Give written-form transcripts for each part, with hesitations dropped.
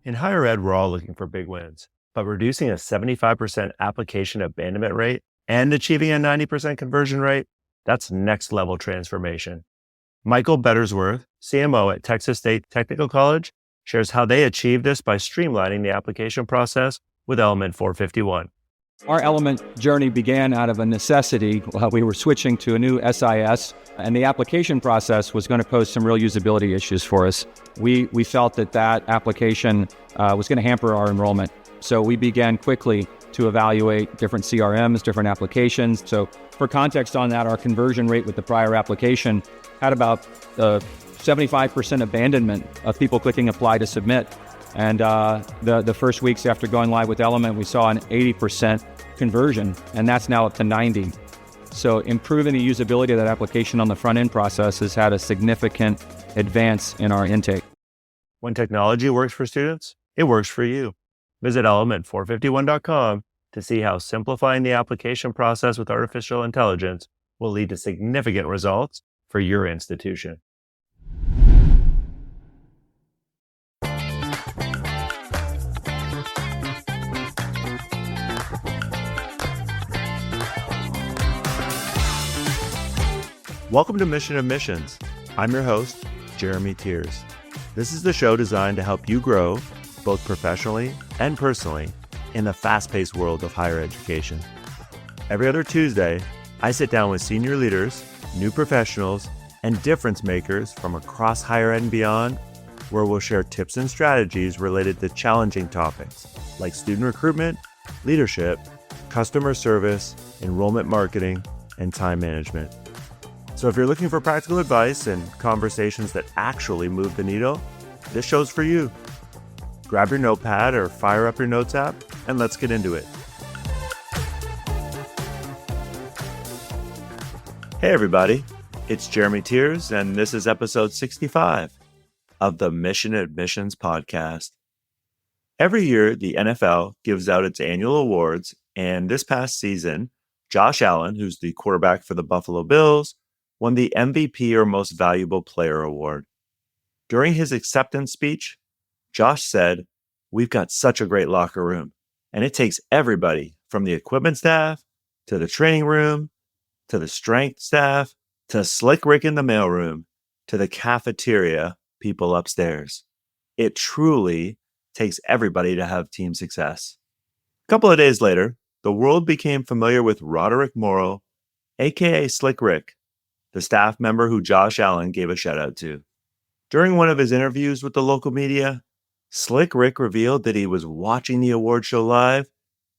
In higher ed, we're all looking for big wins, but reducing a 75% application abandonment rate and achieving a 90% conversion rate, that's next level transformation. Michael Bettersworth, CMO at Texas State Technical College, shares how they achieved this by streamlining the application process with Element 451. Our Element journey began out of a necessity. We were switching to a new SIS, and the application process was going to pose some real usability issues for us. We felt that application was going to hamper our enrollment. So we began quickly to evaluate different CRMs, different applications. So for context on that, our conversion rate with the prior application had about 75% abandonment of people clicking apply to submit. And the first weeks after going live with Element, we saw an 80% conversion, and that's now up to 90. So improving the usability of that application on the front end process has had a significant advance in our intake. When technology works for students, it works for you. Visit element451.com to see how simplifying the application process with artificial intelligence will lead to significant results for your institution. Welcome to Mission of Missions. I'm your host, Jeremy Tiers. This is the show designed to help you grow, both professionally and personally, in the fast-paced world of higher education. Every other Tuesday, I sit down with senior leaders, new professionals, and difference makers from across higher ed and beyond, where we'll share tips and strategies related to challenging topics like student recruitment, leadership, customer service, enrollment marketing, and time management. So if you're looking for practical advice and conversations that actually move the needle, this show's for you. Grab your notepad or fire up your notes app, and let's get into it. Hey everybody, it's Jeremy Tiers, and this is episode 65 of the Mission Admissions podcast. Every year, the NFL gives out its annual awards, and this past season, Josh Allen, who's the quarterback for the Buffalo Bills, won the MVP or Most Valuable Player award. During his acceptance speech, Josh said, "We've got such a great locker room, and it takes everybody from the equipment staff to the training room to the strength staff to Slick Rick in the mailroom to the cafeteria people upstairs. It truly takes everybody to have team success." A couple of days later, the world became familiar with Roderick Morrow, aka Slick Rick, the staff member who Josh Allen gave a shout out to. During one of his interviews with the local media, Slick Rick revealed that he was watching the award show live,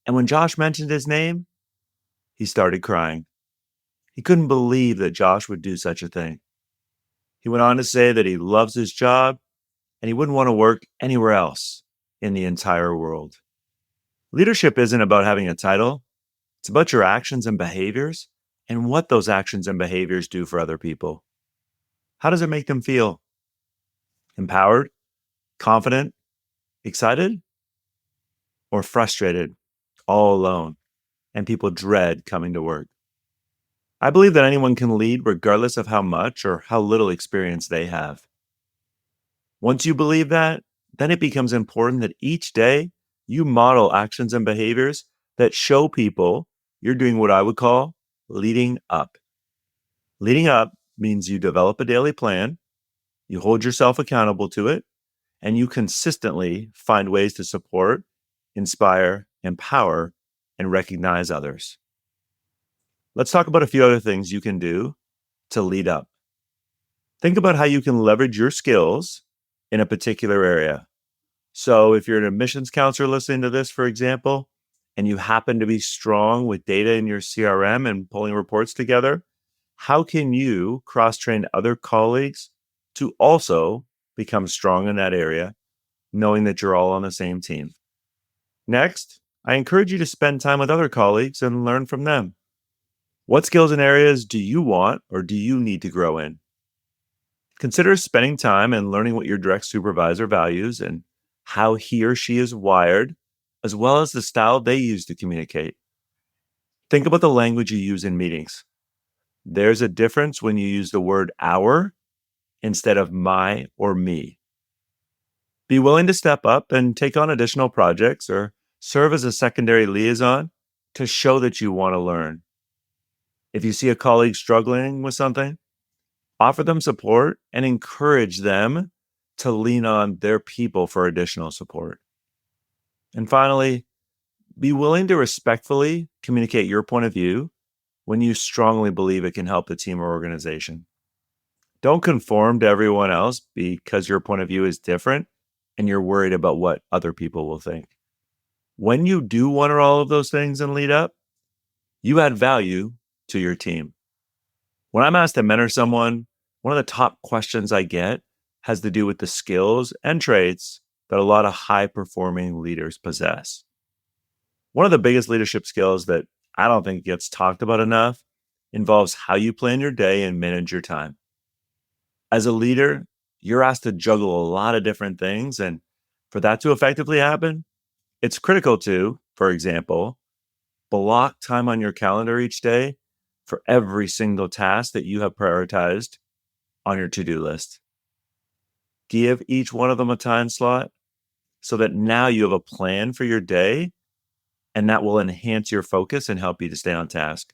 and when Josh mentioned his name, he started crying. He couldn't believe that Josh would do such a thing. He went on to say that he loves his job, and he wouldn't want to work anywhere else in the entire world. Leadership isn't about having a title. It's about your actions and behaviors, and what those actions and behaviors do for other people. How does it make them feel? Empowered? Confident? Excited? Or frustrated? All alone? And people dread coming to work? I believe that anyone can lead regardless of how much or how little experience they have. Once you believe that, then it becomes important that each day you model actions and behaviors that show people you're doing what I would call leading up. Leading up means you develop a daily plan, you hold yourself accountable to it, and you consistently find ways to support, inspire, empower, and recognize others. Let's talk about a few other things you can do to lead up. Think about how you can leverage your skills in a particular area. So if you're an admissions counselor listening to this, for example, and you happen to be strong with data in your CRM and pulling reports together, how can you cross-train other colleagues to also become strong in that area, knowing that you're all on the same team? Next, I encourage you to spend time with other colleagues and learn from them. What skills and areas do you want or do you need to grow in? Consider spending time and learning what your direct supervisor values and how he or she is wired, as well as the style they use to communicate. Think about the language you use in meetings. There's a difference when you use the word our instead of my or me. Be willing to step up and take on additional projects or serve as a secondary liaison to show that you want to learn. If you see a colleague struggling with something, offer them support and encourage them to lean on their people for additional support. And finally, be willing to respectfully communicate your point of view when you strongly believe it can help the team or organization. Don't conform to everyone else because your point of view is different and you're worried about what other people will think. When you do one or all of those things and lead up, you add value to your team. When I'm asked to mentor someone, one of the top questions I get has to do with the skills and traits that a lot of high-performing leaders possess. One of the biggest leadership skills that I don't think gets talked about enough involves how you plan your day and manage your time. As a leader, you're asked to juggle a lot of different things, and for that to effectively happen, it's critical to, for example, block time on your calendar each day for every single task that you have prioritized on your to-do list. Give each one of them a time slot so that now you have a plan for your day, and that will enhance your focus and help you to stay on task.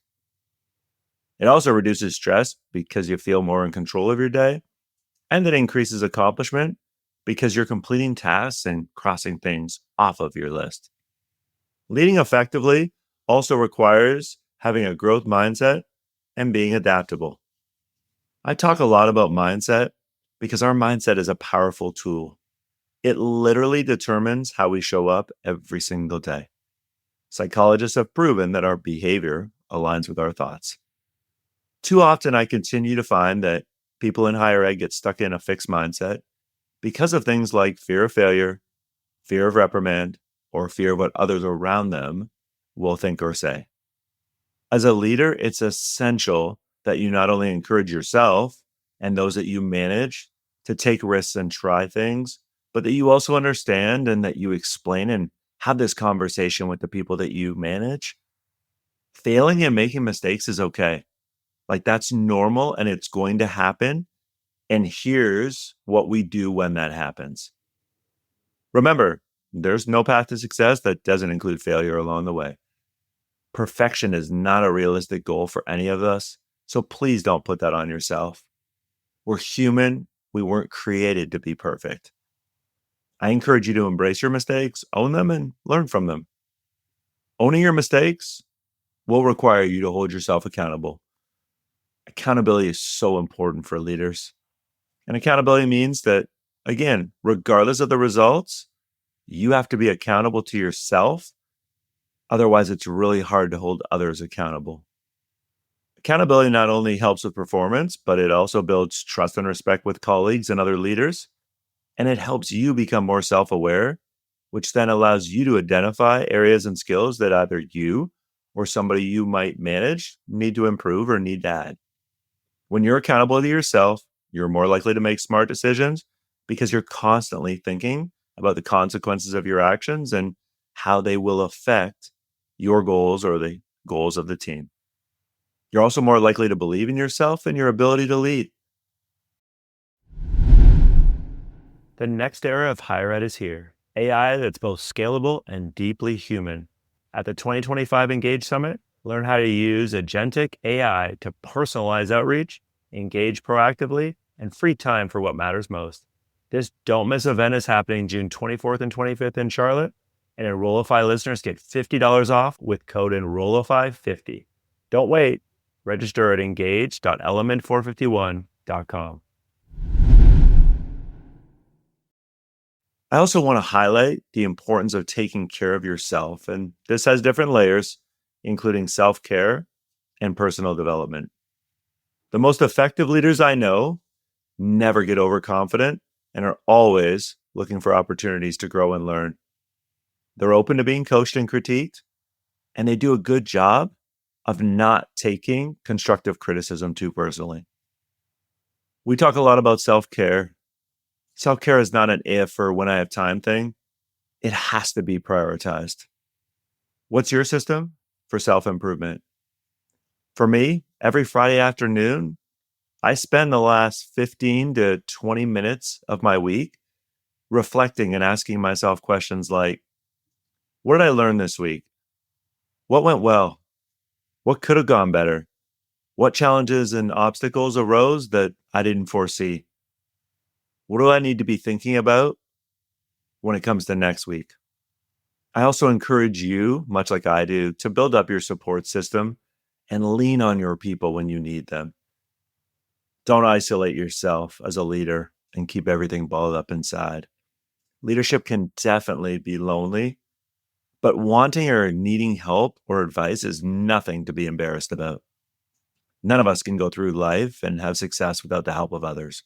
It also reduces stress because you feel more in control of your day, and it increases accomplishment because you're completing tasks and crossing things off of your list. Leading effectively also requires having a growth mindset and being adaptable. I talk a lot about mindset because our mindset is a powerful tool. It literally determines how we show up every single day. Psychologists have proven that our behavior aligns with our thoughts. Too often, I continue to find that people in higher ed get stuck in a fixed mindset because of things like fear of failure, fear of reprimand, or fear of what others around them will think or say. As a leader, it's essential that you not only encourage yourself and those that you manage to take risks and try things, but that you also understand and that you explain and have this conversation with the people that you manage. Failing and making mistakes is okay. Like, that's normal and it's going to happen. And here's what we do when that happens. Remember, there's no path to success that doesn't include failure along the way. Perfection is not a realistic goal for any of us, so please don't put that on yourself. We're human. We weren't created to be perfect. I encourage you to embrace your mistakes, own them, and learn from them. Owning your mistakes will require you to hold yourself accountable. Accountability is so important for leaders. And accountability means that, again, regardless of the results, you have to be accountable to yourself. Otherwise, it's really hard to hold others accountable. Accountability not only helps with performance, but it also builds trust and respect with colleagues and other leaders. And it helps you become more self-aware, which then allows you to identify areas and skills that either you or somebody you might manage need to improve or need to add. When you're accountable to yourself, you're more likely to make smart decisions because you're constantly thinking about the consequences of your actions and how they will affect your goals or the goals of the team. You're also more likely to believe in yourself and your ability to lead. The next era of higher ed is here. AI that's both scalable and deeply human. At the 2025 Engage Summit, learn how to use agentic AI to personalize outreach, engage proactively, and free time for what matters most. This don't miss event is happening June 24th and 25th in Charlotte, and Enrollify listeners get $50 off with code Enrollify50. Don't wait. Register at engage.element451.com. I also want to highlight the importance of taking care of yourself, and this has different layers, including self-care and personal development. The most effective leaders I know never get overconfident and are always looking for opportunities to grow and learn. They're open to being coached and critiqued, and they do a good job of not taking constructive criticism too personally. We talk a lot about self-care. Self-care is not an if or when I have time thing. It has to be prioritized. What's your system for self-improvement? For me, every Friday afternoon, I spend the last 15 to 20 minutes of my week reflecting and asking myself questions like, what did I learn this week? What went well? What could have gone better? What challenges and obstacles arose that I didn't foresee? What do I need to be thinking about when it comes to next week? I also encourage you, much like I do, to build up your support system and lean on your people when you need them. Don't isolate yourself as a leader and keep everything balled up inside. Leadership can definitely be lonely, but wanting or needing help or advice is nothing to be embarrassed about. None of us can go through life and have success without the help of others.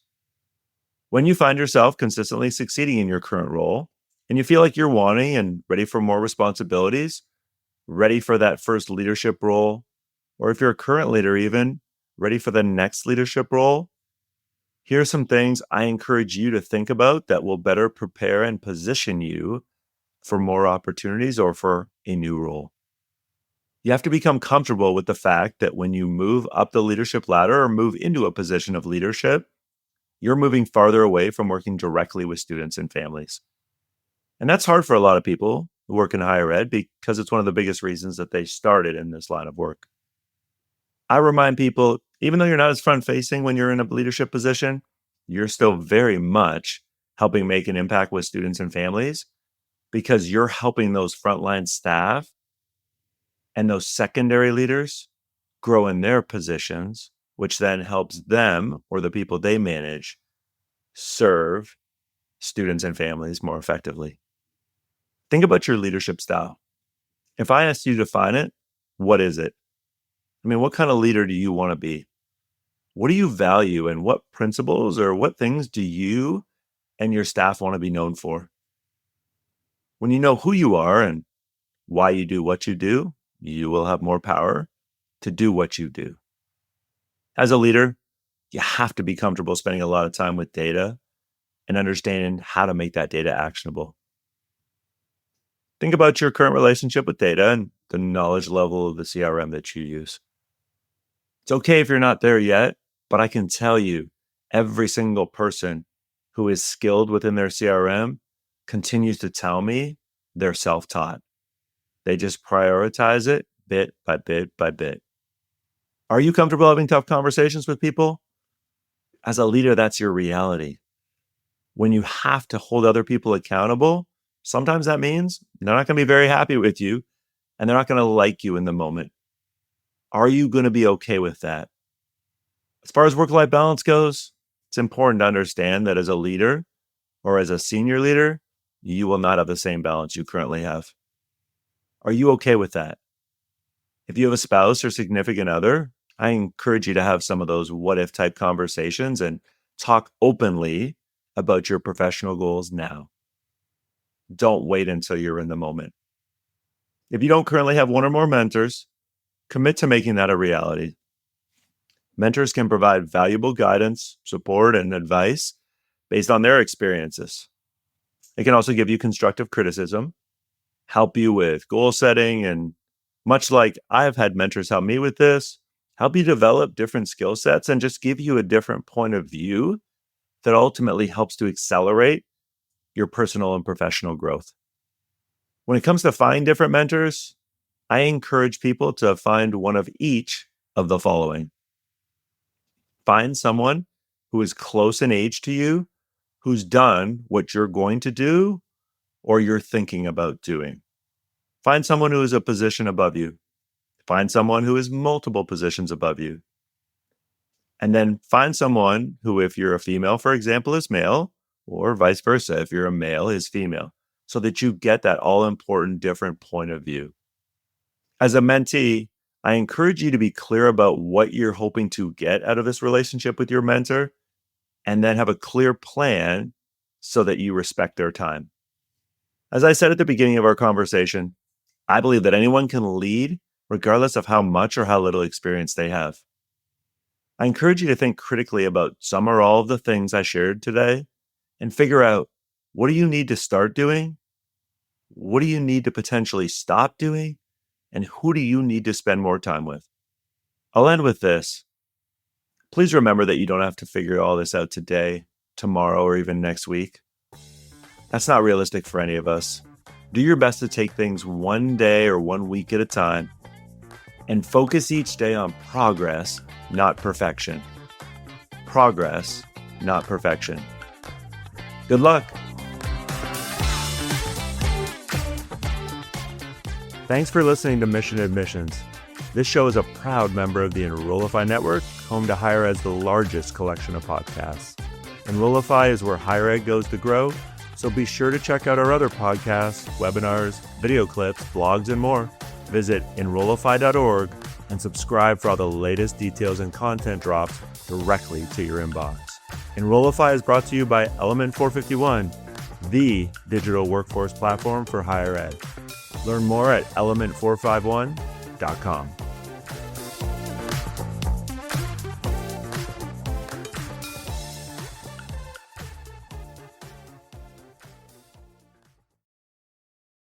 When you find yourself consistently succeeding in your current role and you feel like you're wanting and ready for more responsibilities, ready for that first leadership role, or if you're a current leader even, ready for the next leadership role, here are some things I encourage you to think about that will better prepare and position you for more opportunities or for a new role. You have to become comfortable with the fact that when you move up the leadership ladder or move into a position of leadership, you're moving farther away from working directly with students and families. And that's hard for a lot of people who work in higher ed because it's one of the biggest reasons that they started in this line of work. I remind people, even though you're not as front facing when you're in a leadership position, you're still very much helping make an impact with students and families because you're helping those frontline staff and those secondary leaders grow in their positions, which then helps them or the people they manage serve students and families more effectively. Think about your leadership style. If I asked you to define it, what is it? I mean, what kind of leader do you want to be? What do you value and what principles or what things do you and your staff want to be known for? When you know who you are and why you do what you do, you will have more power to do what you do. As a leader, you have to be comfortable spending a lot of time with data and understanding how to make that data actionable. Think about your current relationship with data and the knowledge level of the CRM that you use. It's okay if you're not there yet, but I can tell you every single person who is skilled within their CRM continues to tell me they're self-taught. They just prioritize it bit by bit by bit. Are you comfortable having tough conversations with people? As a leader, that's your reality. When you have to hold other people accountable, sometimes that means they're not going to be very happy with you and they're not going to like you in the moment. Are you going to be okay with that? As far as work-life balance goes, it's important to understand that as a leader or as a senior leader, you will not have the same balance you currently have. Are you okay with that? If you have a spouse or significant other, I encourage you to have some of those what-if type conversations and talk openly about your professional goals now. Don't wait until you're in the moment. If you don't currently have one or more mentors, commit to making that a reality. Mentors can provide valuable guidance, support, and advice based on their experiences. They can also give you constructive criticism, help you with goal setting, and much like I've had mentors help me with this, help you develop different skill sets and just give you a different point of view that ultimately helps to accelerate your personal and professional growth. When it comes to finding different mentors, I encourage people to find one of each of the following. Find someone who is close in age to you, who's done what you're going to do or you're thinking about doing. Find someone who is a position above you. Find someone who is multiple positions above you. And then find someone who, if you're a female, for example, is male, or vice versa, if you're a male, is female, so that you get that all-important different point of view. As a mentee, I encourage you to be clear about what you're hoping to get out of this relationship with your mentor, and then have a clear plan so that you respect their time. As I said at the beginning of our conversation, I believe that anyone can lead regardless of how much or how little experience they have. I encourage you to think critically about some or all of the things I shared today and figure out, what do you need to start doing? What do you need to potentially stop doing? And who do you need to spend more time with? I'll end with this. Please remember that you don't have to figure all this out today, tomorrow, or even next week. That's not realistic for any of us. Do your best to take things one day or 1 week at a time and focus each day on progress, not perfection. Progress, not perfection. Good luck. Thanks for listening to Mission Admissions. This show is a proud member of the Enrollify network, home to Higher Ed's the largest collection of podcasts. Enrollify is where higher ed goes to grow, so be sure to check out our other podcasts, webinars, video clips, blogs, and more. Visit enrollify.org and subscribe for all the latest details and content drops directly to your inbox. Enrollify is brought to you by Element 451, the digital workforce platform for higher ed. Learn more at element451.com.